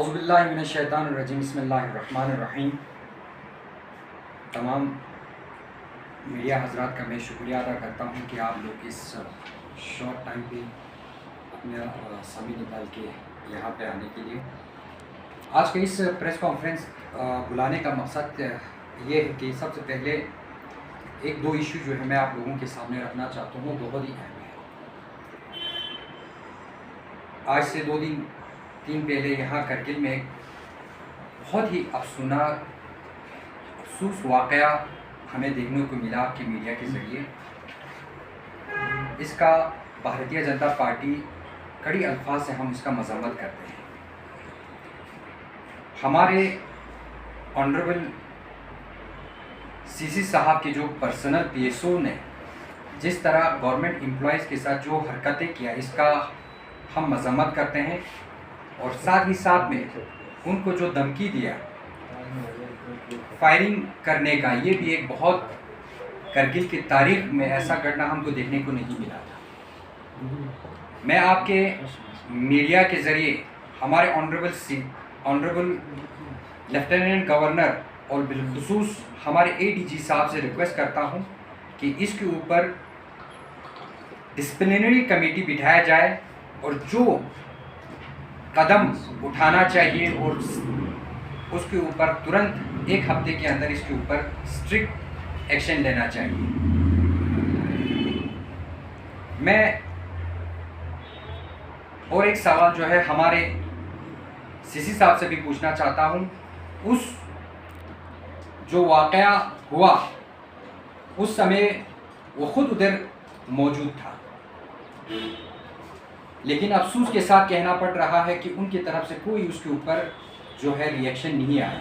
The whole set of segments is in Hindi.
औज़ुबिल्लाहि मिनश्शैतानिर्रजीम बिस्मिल्लाहिर्रहमानिर्रहीम। तमाम मीडिया हज़रात का मैं शुक्रिया अदा करता हूँ कि आप लोग इस शॉर्ट टाइम पे अपना समय निकाल के यहाँ पे आने के लिए। आज के इस प्रेस कॉन्फ्रेंस बुलाने का मकसद ये है कि सबसे पहले एक दो इशू जो है मैं आप लोगों के सामने रखना चाहता हूँ, बहुत ही अहम है। आज से 2 दिन पहले यहाँ करगिल में एक बहुत ही अफसोस वाक़या हमें देखने को मिला कि मीडिया के ज़रिए इसका भारतीय जनता पार्टी कड़ी अल्फाज से हम इसका मज़म्मत करते हैं। हमारे ऑनरेबल सीसी साहब के जो पर्सनल पीएसओ ने जिस तरह गवर्नमेंट एम्प्लॉयज़ के साथ जो हरकतें किया, इसका हम मज़म्मत करते हैं। और साथ ही साथ में उनको जो धमकी दिया फायरिंग करने का, ये भी एक बहुत करगिल की तारीख में ऐसा घटना हमको देखने को नहीं मिला था। मैं आपके मीडिया के ज़रिए हमारे ऑनरेबल लेफ्टिनेंट गवर्नर और बिलखुसूस हमारे एडीजी साहब से रिक्वेस्ट करता हूं कि इसके ऊपर डिसिप्लिनरी कमेटी बिठाया जाए और जो कदम उठाना चाहिए और उसके ऊपर तुरंत 1 हफ्ते के अंदर इसके ऊपर स्ट्रिक्ट एक्शन लेना चाहिए। मैं और एक सवाल जो है हमारे सीसी साहब से भी पूछना चाहता हूं, उस जो वाक़या हुआ उस समय वो खुद उधर मौजूद था, लेकिन अफसोस के साथ कहना पड़ रहा है कि उनकी तरफ से कोई उसके ऊपर जो है रिएक्शन नहीं आया।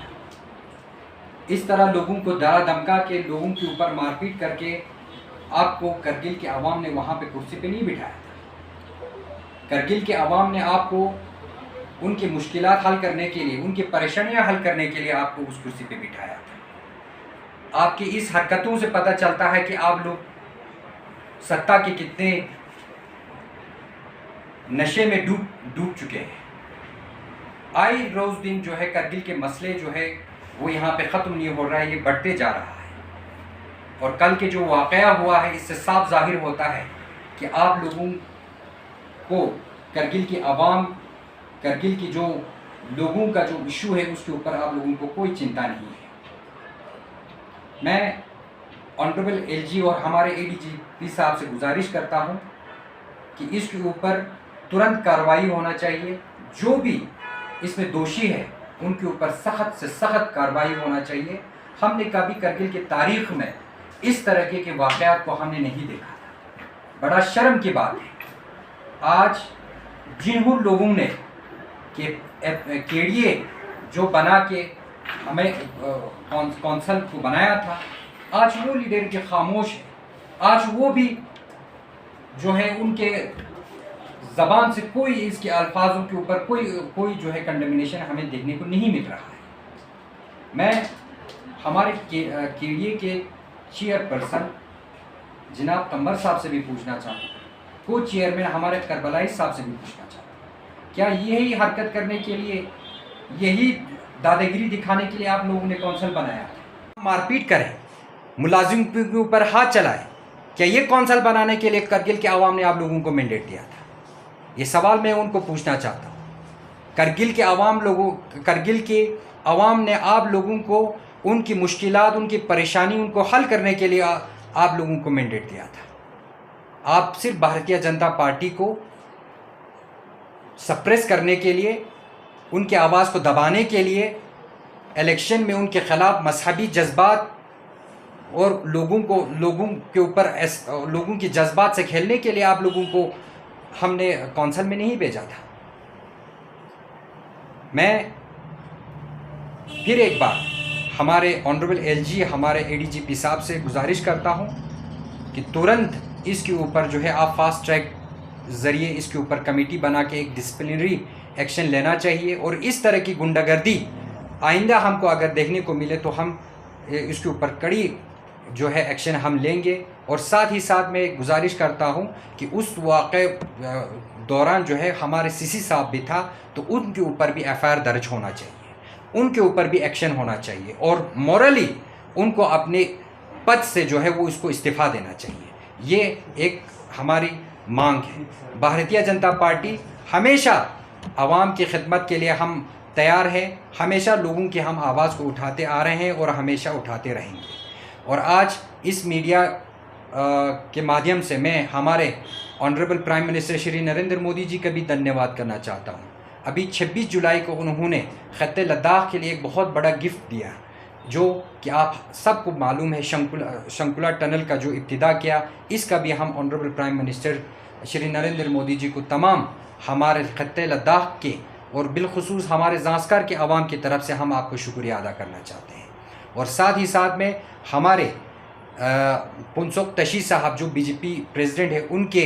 इस तरह लोगों को डरा धमका के लोगों के ऊपर मारपीट करके आपको करगिल के अवाम ने वहाँ पे कुर्सी पे नहीं बिठाया था। करगिल के अवाम ने आपको उनकी मुश्किलात हल करने के लिए, उनकी परेशानियाँ हल करने के लिए आपको उस कुर्सी पे बिठाया था। आपकी इस हरकतों से पता चलता है कि आप लोग सत्ता के कितने नशे में डूब चुके हैं। आए रोज़ दिन जो है करगिल के मसले जो है वो यहाँ पे ख़त्म नहीं हो रहा है, ये बढ़ते जा रहा है। और कल के जो वाक़या हुआ है इससे साफ जाहिर होता है कि आप लोगों को करगिल की आवाम, करगिल की जो लोगों का जो इशू है उसके ऊपर आप लोगों को कोई चिंता नहीं है। मैं ऑनरेबल एलजी और हमारे एडीजीपी साहब से गुजारिश करता हूँ कि इसके ऊपर तुरंत कार्रवाई होना चाहिए। जो भी इसमें दोषी है उनके ऊपर सख्त से सख्त कार्रवाई होना चाहिए। हमने कभी करगिल की तारीख में इस तरह के वाक़यात को हमने नहीं देखा था। बड़ा शर्म की बात है, आज जिन लोगों ने केडीए जो बना के हमें कौंसल को बनाया था, आज वो लीडर के खामोश है। आज वो भी जो है उनके ज़बान से कोई इसके अल्फाजों के ऊपर कोई जो है कंडेमिनेशन हमें देखने को नहीं मिल रहा है। मैं हमारे केडीए के चेयरपर्सन जनाब कमर साहब से भी पूछना चाहता हूँ, को चेयरमैन हमारे करबलाई साहब से भी पूछना चाहता हूँ, क्या यही हरकत करने के लिए, यही दादागिरी दिखाने के लिए आप लोगों ने कौंसल बनाया था? मारपीट करें, मुलाजिम के ऊपर हाथ चलाए, क्या ये कौंसल बनाने के लिए करगिल के आवाम ने आप लोगों को मैंडेट दिया था? ये सवाल मैं उनको पूछना चाहता हूँ। करगिल के आवाम ने आप लोगों को उनकी मुश्किलात, उनकी परेशानी, उनको हल करने के लिए आप लोगों को मैंडेट दिया था। आप सिर्फ भारतीय जनता पार्टी को सप्रेस करने के लिए, उनकी आवाज़ को दबाने के लिए, इलेक्शन में उनके ख़िलाफ़ मजहबी जज्बात और लोगों के ऊपर लोगों के जज्बात से खेलने के लिए आप लोगों को हमने कौंसल में नहीं भेजा था। मैं फिर एक बार हमारे ऑनरेबल एलजी, हमारे एडीजीपी साहब से गुजारिश करता हूं कि तुरंत इसके ऊपर जो है आप फास्ट ट्रैक ज़रिए इसके ऊपर कमेटी बना के एक डिसिप्लिनरी एक्शन लेना चाहिए। और इस तरह की गुंडागर्दी आइंदा हमको अगर देखने को मिले तो हम इसके ऊपर कड़ी जो है एक्शन हम लेंगे। और साथ ही साथ मैं गुजारिश करता हूं कि उस वाक़े दौरान जो है हमारे सीसी साहब भी था, तो उनके ऊपर भी एफआईआर दर्ज होना चाहिए, उनके ऊपर भी एक्शन होना चाहिए और मॉरली उनको अपने पद से जो है वो इसको इस्तीफ़ा देना चाहिए। ये एक हमारी मांग है। भारतीय जनता पार्टी हमेशा आवाम की खिदमत के लिए हम तैयार है, हमेशा लोगों की हम आवाज़ को उठाते आ रहे हैं और हमेशा उठाते रहेंगे। और आज इस मीडिया के माध्यम से मैं हमारे honourable prime minister Shri Narendra Modi ji का भी धन्यवाद करना चाहता हूँ। अभी 26 जुलाई को उन्होंने खत्ते लद्दाख के लिए एक बहुत बड़ा गिफ्ट दिया, जो कि आप सबको मालूम है, शंकुला टनल का जो इब्तिदा किया, इसका भी हम honourable prime minister Shri Narendra Modi ji को तमाम हमारे खत्ते लद्दाख के और बिलखुसूस हमारे ज़ांस्कर के अवाम की तरफ से हम आपको शुक्रिया अदा करना चाहते हैं। और साथ ही साथ में हमारे पुंसोक तशी साहब जो बीजेपी प्रेसिडेंट है, उनके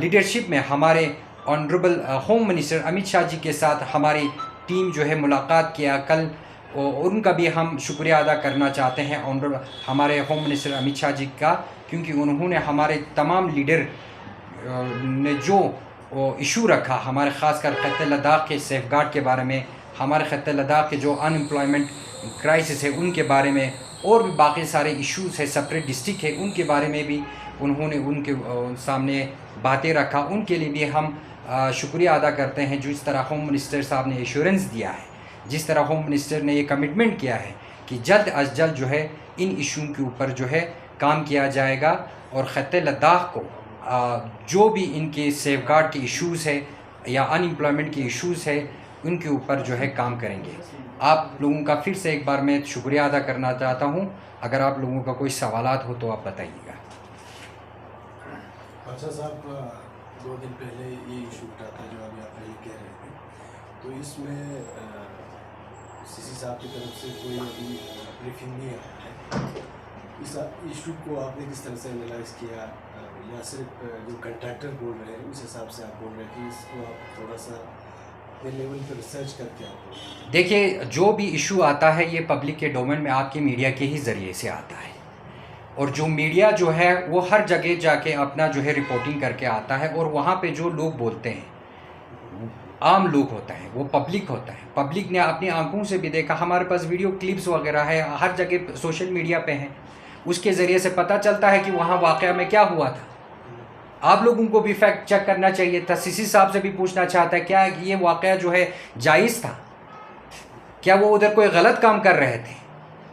लीडरशिप में हमारे honourable home minister Amit Shah ji के साथ हमारी टीम जो है मुलाकात किया कल, और उनका भी हम शुक्रिया अदा करना चाहते हैं ऑनरेबल हमारे होम मिनिस्टर अमित शाह जी का, क्योंकि उन्होंने हमारे तमाम लीडर ने जो इशू रखा हमारे ख़ासकर खत्ते लद्दाख के सेफगार्ड के बारे में, हमारे खत्ते लद्दाख के जो अनएम्प्लॉयमेंट क्राइसिस है उनके बारे में, और भी बाकी सारे इश्यूज़ है, सेपरेट डिस्ट्रिक्ट है, उनके बारे में भी उन्होंने उनके सामने बातें रखा। उनके लिए भी हम शुक्रिया अदा करते हैं, जिस तरह होम मिनिस्टर साहब ने एश्योरेंस दिया है, जिस तरह होम मिनिस्टर ने ये कमिटमेंट किया है कि जल्द अज जल्द जो है इन इशू के ऊपर जो है काम किया जाएगा और खत्ते लद्दाख को जो भी इनके सेफगार्ड के इश्यूज़ है या अनएम्प्लॉयमेंट के इश्यूज़ है उनके ऊपर जो है काम करेंगे। आप लोगों का फिर से एक बार मैं शुक्रिया अदा करना चाहता हूं। अगर आप लोगों का कोई सवालात हो तो आप बताइएगा। अच्छा साहब, 2 दिन पहले ये इशू उठा था जो अभी आप पहले कह रहे थे, तो इसमें सीसी साहब की तरफ से कोई अभी ब्रीफिंग नहीं आया है। इस इशू को आपने किस तरह से एनालाइज किया, या सिर्फ जो कंट्रैक्टर बोल रहे हैं उस हिसाब से आप बोल रहे हैं कि इसको आप थोड़ा सा लेवल पर रिसर्च करके आप? देखिए, जो भी इशू आता है ये पब्लिक के डोमेन में आपके मीडिया के ही ज़रिए से आता है, और जो मीडिया जो है वो हर जगह जाके अपना जो है रिपोर्टिंग करके आता है, और वहाँ पे जो लोग बोलते हैं आम लोग होता है, वो पब्लिक होता है। पब्लिक ने अपनी आंखों से भी देखा, हमारे पास वीडियो क्लिप्स वगैरह है, हर जगह सोशल मीडिया पे हैं, उसके ज़रिए से पता चलता है कि वहाँ वाक़या में क्या हुआ था। आप लोगों को भी फैक्ट चेक करना चाहिए था। सीसी साहब से भी पूछना चाहता है क्या ये वाक़या जो है जायज़ था, क्या वो उधर कोई गलत काम कर रहे थे?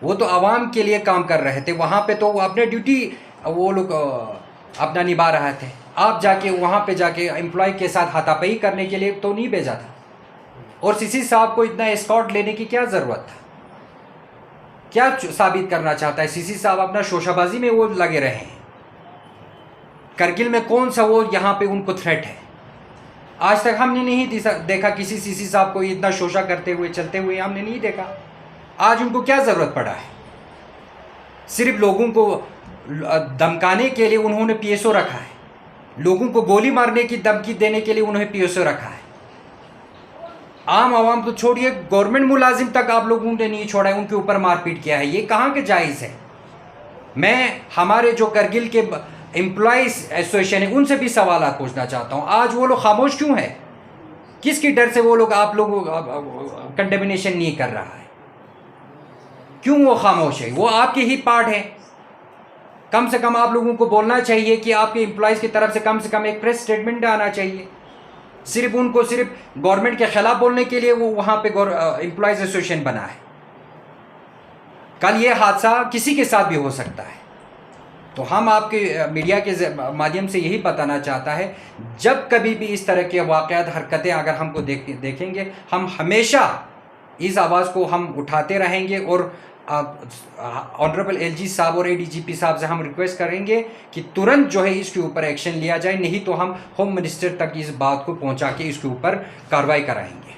वो तो आवाम के लिए काम कर रहे थे, वहाँ पे तो अपने ड्यूटी वो लोग अपना निभा रहे थे। आप जाके वहाँ पे जाके एम्प्लॉय के साथ हाथापाई करने के लिए तो नहीं भेजा था, और सीसी साहब को इतना एस्कॉर्ट लेने की क्या ज़रूरत था? क्या साबित करना चाहता है सीसी साहब? अपना शोशाबाजी में वो लगे रहे हैं। करगिल में कौन सा वो यहाँ पे उनको थ्रेट है? आज तक हमने नहीं देखा किसी सीसी साहब को इतना शोषा करते हुए चलते हुए, हमने नहीं देखा। आज उनको क्या ज़रूरत पड़ा है? सिर्फ लोगों को धमकाने के लिए उन्होंने पीएसओ रखा है, लोगों को गोली मारने की धमकी देने के लिए उन्होंने पीएसओ रखा है। आम आवाम तो छोड़िए, गवर्नमेंट मुलाजिम तक आप लोगों ने नहीं छोड़ा है, उनके ऊपर मारपीट किया है। ये कहाँ के जायज़ है? मैं हमारे जो करगिल के एम्प्लॉइज़ एसोसिएशन है उनसे भी सवाल पूछना चाहता हूँ, आज वो लोग खामोश क्यों है? किसकी डर से वो लोग आप लोगों कंडेमिनेशन नहीं कर रहा है? क्यों वो खामोश है? वो आपके ही पार्ट है। कम से कम आप लोगों को बोलना चाहिए कि आपके एम्प्लॉइज़ की तरफ से कम एक प्रेस स्टेटमेंट आना चाहिए। सिर्फ उनको सिर्फ गवर्नमेंट के खिलाफ बोलने के लिए वो वहाँ पे एम्प्लॉइज़ एसोसिएशन बना है। कल ये हादसा किसी के साथ भी हो सकता है। तो हम आपके मीडिया के माध्यम से यही बताना चाहता है, जब कभी भी इस तरह के वाक़यात हरकतें अगर हमको देखेंगे, हम हमेशा इस आवाज़ को हम उठाते रहेंगे, और ऑनरेबल एलजी साहब और एडीजीपी साहब से हम रिक्वेस्ट करेंगे कि तुरंत जो है इसके ऊपर एक्शन लिया जाए, नहीं तो हम होम मिनिस्टर तक इस बात को पहुंचा के इसके ऊपर कार्रवाई कराएंगे।